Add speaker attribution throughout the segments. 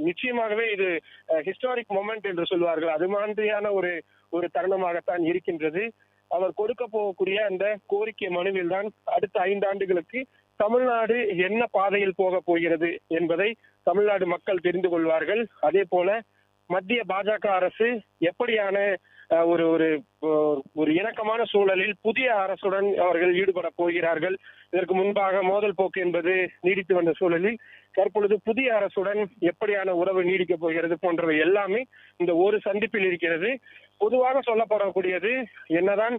Speaker 1: நிச்சயமாகவே இது historic moment என்று சொல்வார்கள். அது மாதிரியான ஒரு ஒரு தருணமாகத்தான் இருக்கின்றது. அவர் கொடுக்க போகக்கூடிய அந்த கோரிக்கை மனுவில் தான் அடுத்த 5 ஆண்டுகளுக்கு தமிழ்நாடு என்ன பாதையில் போக போகிறது என்பதை தமிழ்நாடு மக்கள் தெரிந்து கொள்வார்கள். அதே போல மத்திய பாஜக அரசு எப்படியான ஒரு ஒரு ஒரு இணக்கமான சூழலில் புதிய அரசுடன் அவர்கள் ஈடுபட போகிறார்கள். இதற்கு முன்பாக மோதல் போக்கு என்பது நீடித்து வந்த சூழலில் தற்பொழுது புதிய அரசுடன் எப்படியான உறவு நீடிக்கப் போகிறது போன்றவை எல்லாமே இந்த ஒரு சந்திப்பில் இருக்கிறது. பொதுவாக சொல்லப்படக்கூடியது என்னதான்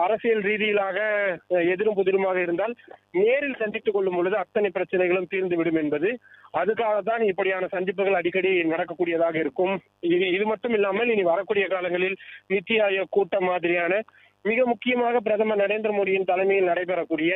Speaker 1: அரசியல் ரீதியிலாக எதிரும் புதிருமாக இருந்தால் நேரில் சந்தித்துக் கொள்ளும் பொழுது அத்தனை பிரச்சனைகளும் தீர்ந்துவிடும் என்பது. அதுக்காகத்தான் இப்படியான சந்திப்புகள் அடிக்கடி நடக்கக்கூடியதாக இருக்கும். இது மட்டும் இல்லாமல் இனி வரக்கூடிய காலங்களில் நித்தி ஆயோக் கூட்டம் மாதிரியான மிக முக்கியமாக பிரதமர் நரேந்திர மோடியின் தலைமையில் நடைபெறக்கூடிய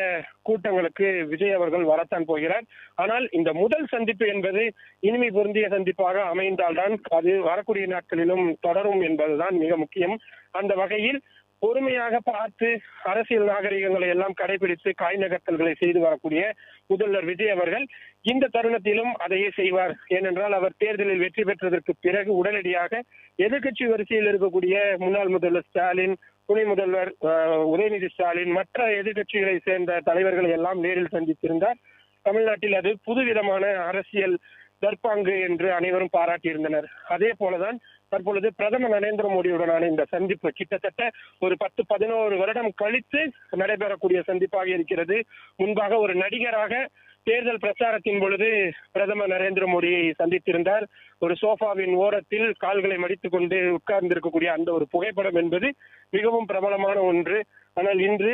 Speaker 1: கூட்டங்களுக்கு விஜய் அவர்கள் வரத்தான் போகிறார். ஆனால் இந்த முதல் சந்திப்பு என்பது இனிமை பொருந்திய சந்திப்பாக அமைந்தால்தான் அது வரக்கூடிய நாட்களிலும் தொடரும் என்பதுதான் மிக முக்கியம். அந்த வகையில் பொறுமையாக பார்த்து அரசியல் நாகரிகங்களை எல்லாம் கடைபிடித்து காய் நகர்த்தல்களை செய்து வரக்கூடிய முதல்வர் விஜய் அவர்கள் இந்த தருணத்திலும் அதையே செய்வார். ஏனென்றால் அவர் தேர்தலில் வெற்றி பெற்றதற்கு பிறகு உடனடியாக எதிர்கட்சி வரிசையில் இருக்கக்கூடிய முன்னாள் முதல்வர் ஸ்டாலின், துணை முதல்வர் உதயநிதி ஸ்டாலின், மற்ற எதிர்கட்சிகளை சேர்ந்த தலைவர்களை எல்லாம் நேரில் சந்தித்திருந்தார். தமிழ்நாட்டில் அது புதுவிதமான அரசியல் தர்பாங்கு என்று அனைவரும் பாராட்டியிருந்தனர். அதே போலதான் தற்பொழுது பிரதமர் நரேந்திர மோடியுடனான இந்த சந்திப்பு கிட்டத்தட்ட ஒரு 10-11 வருடம் கழித்து நடைபெறக்கூடிய சந்திப்பாக இருக்கிறது. முன்பாக ஒரு நடிகராக தேர்தல் பிரச்சாரத்தின் பொழுது பிரதமர் நரேந்திர மோடியை சந்தித்திருந்தார். ஒரு சோஃபாவின் ஓரத்தில் கால்களை மடித்துக் கொண்டு உட்கார்ந்திருக்கக்கூடிய அந்த ஒரு புகைப்படம் என்பது மிகவும் பிரபலமான ஒன்று. ஆனால் இன்று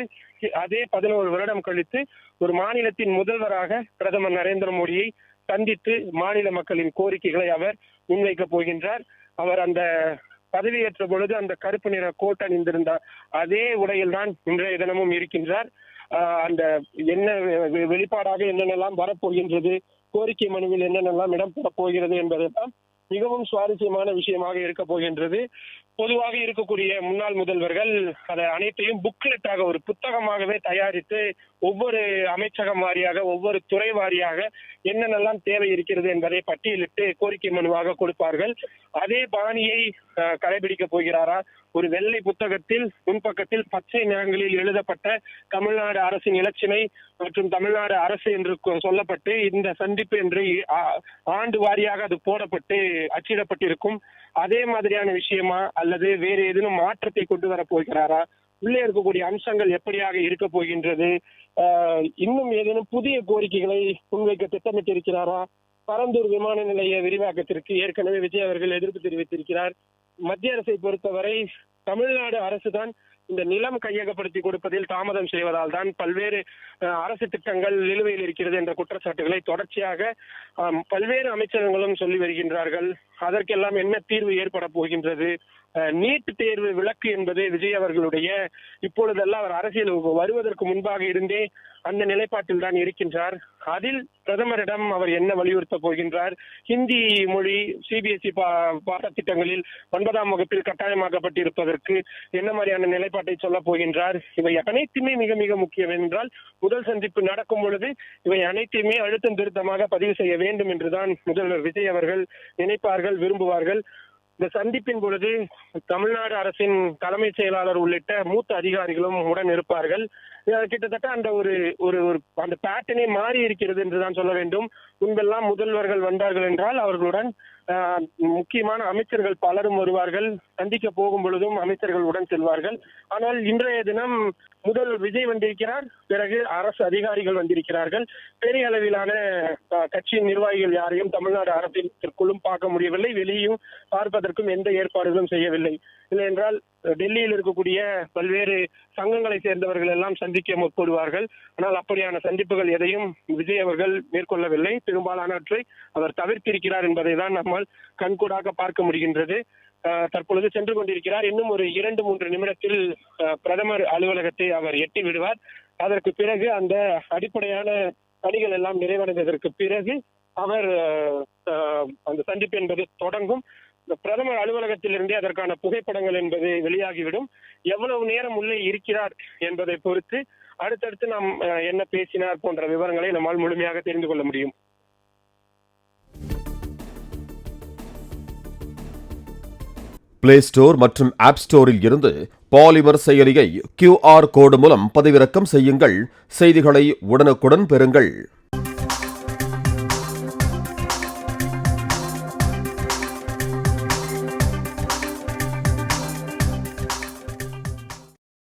Speaker 1: அதே 11 வருடம் கழித்து ஒரு மாநிலத்தின் முதல்வராக பிரதமர் நரேந்திர மோடியை சந்தித்து மாநில மக்களின் கோரிக்கைகளை அவர் முன்வைக்கப் போகின்றார். அவர் அந்த பதவியேற்ற பொழுது அந்த கருப்பு நிற கோட் அணிந்திருந்தார். அதே உடையில் தான் இன்றைய தினமும் இருக்கின்றார். அந்த என்ன வெளிப்பாடாக என்னென்னலாம் வரப்போகின்றது, கோரிக்கை மனுவில் என்னென்னலாம் இடம்பெற போகிறது என்பதெல்லாம் மிகவும் சுவாரஸ்யமான விஷயமாக இருக்க போகின்றது. பொதுவாக இருக்கக்கூடிய முன்னாள் முதல்வர்கள் அதை அனைத்தையும் புக்லெட்டாக ஒரு புத்தகமாகவே தயாரித்து ஒவ்வொரு அமைச்சகம் வாரியாக ஒவ்வொரு துறை வாரியாக என்னென்னலாம் தேவை இருக்கிறது என்பதை பட்டியலிட்டு கோரிக்கை மனுவாக கொடுப்பார்கள். அதே பாணியை கடைபிடிக்க போகிறாரா? ஒரு வெள்ளை புத்தகத்தில் முன்பக்கத்தில் பச்சை நிறங்களில் எழுதப்பட்ட தமிழ்நாடு அரசின் இலச்சினை மற்றும் தமிழ்நாடு அரசு என்று சொல்லப்பட்டு இந்த சந்திப்பு என்று ஆண்டு வாரியாக அது போடப்பட்டு அச்சிடப்பட்டிருக்கும். அதே மாதிரியான விஷயமா அல்லது வேறு ஏதேனும் மாற்றத்தை கொண்டு வர போகிறாரா? உள்ளே இருக்கக்கூடிய அம்சங்கள் எப்படியாக இருக்க போகின்றது? இன்னும் ஏதேனும் புதிய கோரிக்கைகளை முன்வைக்க திட்டமிட்டிருக்கிறாரா? பரந்தூர் விமான நிலைய விரிவாக்கத்திற்கு ஏற்கனவே விஜய் அவர்கள் எதிர்ப்பு தெரிவித்திருக்கிறார். மத்திய அரசை பொறுத்தவரை தமிழ்நாடு அரசுதான் இந்த நிலம் கையகப்படுத்தி கொடுப்பதில் தாமதம் செய்வதால் தான் பல்வேறு அரசு திட்டங்கள் நிலுவையில் இருக்கிறது என்ற குற்றச்சாட்டுகளை தொடர்ச்சியாக பல்வேறு அமைச்சகங்களும் சொல்லி வருகின்றார்கள். அதற்கெல்லாம் என்ன தீர்வு ஏற்பட போகின்றது? நீட் தேர்வு விலக்கு என்பது விஜய் அவர்களுடைய இப்பொழுதெல்லாம் அவர் அரசியல் வருவதற்கு முன்பாக இருந்தே அந்த நிலைப்பாட்டில் தான் இருக்கின்றார். அதில் பிரதமரிடம் அவர் என்ன வலியுறுத்த போகின்றார்? ஹிந்தி மொழி சிபிஎஸ்இ பாடத்திட்டங்களில் 9ஆம் வகுப்பில் கட்டாயமாக்கப்பட்டிருப்பதற்கு என்ன மாதிரியான நிலைப்பாட்டை சொல்ல போகின்றார்? இவை அனைத்துமே மிக மிக முக்கியம் என்றால் முதல் சந்திப்பு நடக்கும் பொழுது இவை அனைத்தையுமே அழுத்தம் திருத்தமாக பதிவு செய்ய வேண்டும் என்றுதான் முதல்வர் விஜய் அவர்கள் நினைப்பார்கள், விரும்புவார்கள். இந்த சந்திப்பின் பொழுது தமிழ்நாடு அரசின் தலைமைச் செயலாளர் உள்ளிட்ட மூத்த அதிகாரிகளும் உடன் இருப்பார்கள். கிட்டத்தட்ட அந்த ஒரு ஒரு அந்த பேட்டர்னே மாறி இருக்கிறது என்றுதான் சொல்ல வேண்டும். முன்பெல்லாம் முதல்வர்கள் வந்தார்கள் என்றால் அவர்களுடன் முக்கியமான அமைச்சர்கள் பலரும் வருவார்கள். சந்திக்க போகும் பொழுதும் அமைச்சர்கள் உடன் செல்வார்கள். ஆனால் இன்றைய தினம் முதல்வர் விஜய் வந்திருக்கிறார், பிறகு அரசு அதிகாரிகள் வந்திருக்கிறார்கள். பெரிய அளவிலான கட்சியின் நிர்வாகிகள் யாரையும் தமிழ்நாடு அரசிற்குள்ளும் பார்க்க முடியவில்லை, வெளியும் பார்ப்பதற்கும் எந்த ஏற்பாடுகளும் செய்யவில்லை. இல்லை என்றால் டெல்லியில் இருக்கக்கூடிய பல்வேறு சங்கங்களை சேர்ந்தவர்கள் எல்லாம் சந்திக்க முற்படுவார்கள். ஆனால் அப்படியான சந்திப்புகள் எதையும் விஜய் அவர்கள் மேற்கொள்ளவில்லை. பெரும்பாலானவற்றை அவர் தவிர்த்திருக்கிறார் என்பதை தான் நம்மால் கண்கூடாக பார்க்க முடிகின்றது. தற்பொழுது சென்று கொண்டிருக்கிறார். இன்னும் ஒரு 2-3 நிமிடத்தில் பிரதமர் அலுவலகத்தை அவர் எட்டி விடுவார். அதற்கு பிறகு அந்த அடிப்படையான பணிகள் எல்லாம் நிறைவடைந்ததற்கு பிறகு அவர் அந்த சந்திப்பு என்பது தொடங்கும். பிரதமர் அலுவலகத்திலிருந்தே அதற்கான புகைப்படங்கள் என்பது வெளியாகிவிடும். எவ்வளவு நேரம் உள்ளே இருக்கிறார் என்பதை பொறுத்து அடுத்தடுத்து நாம் என்ன பேசினார் போன்ற விவரங்களை நம்மால் முழுமையாக தெரிந்து கொள்ள முடியும்.
Speaker 2: பிளே ஸ்டோர் மற்றும் ஆப் ஸ்டோரில் இருந்து பாலிமர் செயலியை QR கோடு மூலம் பதிவிறக்கம் செய்யுங்கள். செய்திகளை உடனுக்குடன் பெறுங்கள்.